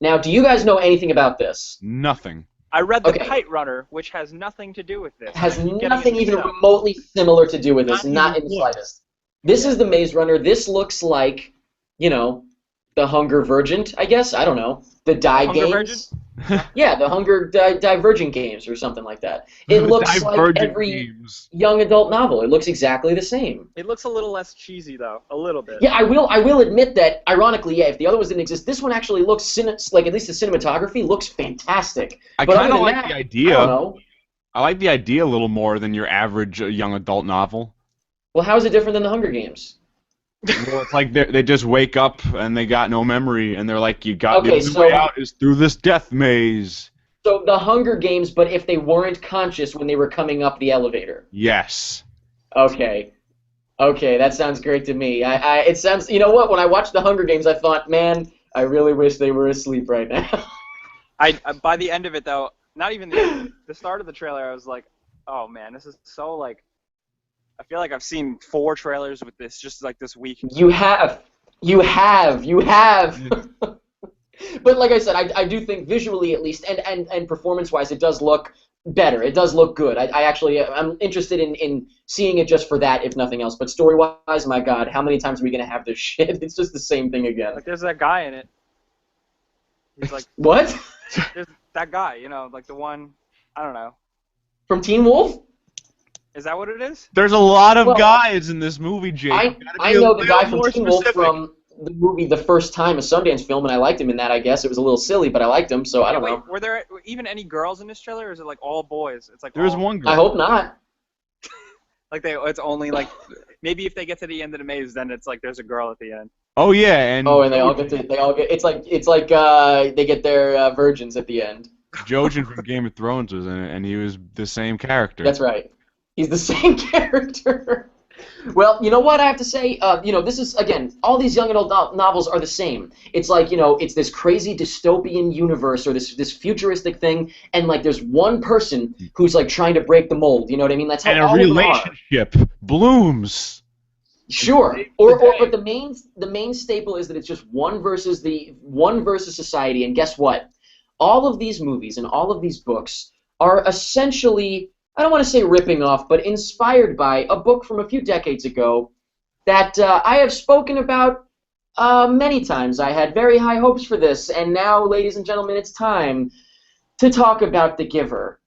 Now, do you guys know anything about this? Nothing. I read The Okay. Kite Runner, which has nothing to do with this. Has I keep getting it nothing mixed even up. remotely similar to do with this, Not even not in the close. slightest. This Yeah. is the Maze Runner. This looks like, you know, the Hunger Virgin, I guess. I don't know. The Die Hunger Games. Yeah, the Hunger Divergent Games or something like that. It The looks like Divergent every Games. young adult novel. It looks exactly the same. It looks a little less cheesy, though. A little bit. Yeah, I will admit that, ironically, yeah, if the other ones didn't exist, this one actually looks, like, at least the cinematography looks fantastic. I But kind other of than like that, the I idea. don't know. I like the idea a little more than your average young adult novel. Well, how is it different than the Hunger Games? Well, it's like they just wake up and they got no memory, and they're like, "You got the Okay, only so way out is through this death maze." So the Hunger Games, but if they weren't conscious when they were coming up the elevator. Yes. Okay. Okay, that sounds great to me. It sounds, you know what? When I watched the Hunger Games, I thought, man, I really wish they were asleep right now. By the end of it, though, not even the start of the trailer, I was like, oh man, this is so like. I feel like I've seen 4 trailers with this just like this week. You have. You have. You have. But like I said, I do think visually at least, and performance-wise, it does look better. It does look good. I actually, I'm interested in seeing it just for that, if nothing else. But story-wise, my God, how many times are we going to have this shit? It's just the same thing again. Like there's that guy in it. He's like, What? there's that guy, you know, like the one. I don't know. From Teen Wolf? Is that what it is? There's a lot of Well, guys in this movie, Jake. I You gotta I be a know the little guy from more Teen Wolf specific. from the movie The First Time, a Sundance film, and I liked him in that, I guess. It was a little silly, but I liked him, so I don't Wait, know. were there even any girls in this trailer, or is it like all boys? It's like There's all, one girl. I hope not. like it's only like maybe if they get to the end of the maze, then it's like there's a girl at the end. Oh yeah, and Oh, and they all get it's like they get their virgins at the end. Jojen from Game of Thrones was in it, and he was the same character. That's right. He's the same character. Well, you know what I have to say? This is, again, all these young adult novels are the same. It's like, it's this crazy dystopian universe or this futuristic thing, and, like, there's one person who's, like, trying to break the mold. You know what I mean? That's how And a all of them are. relationship blooms. Sure. Save Or the day. but the main staple is that it's just one versus society, and guess what? All of these movies and all of these books are essentially, I don't want to say ripping off, but inspired by a book from a few decades ago that I have spoken about many times. I had very high hopes for this, and now, ladies and gentlemen, it's time to talk about The Giver.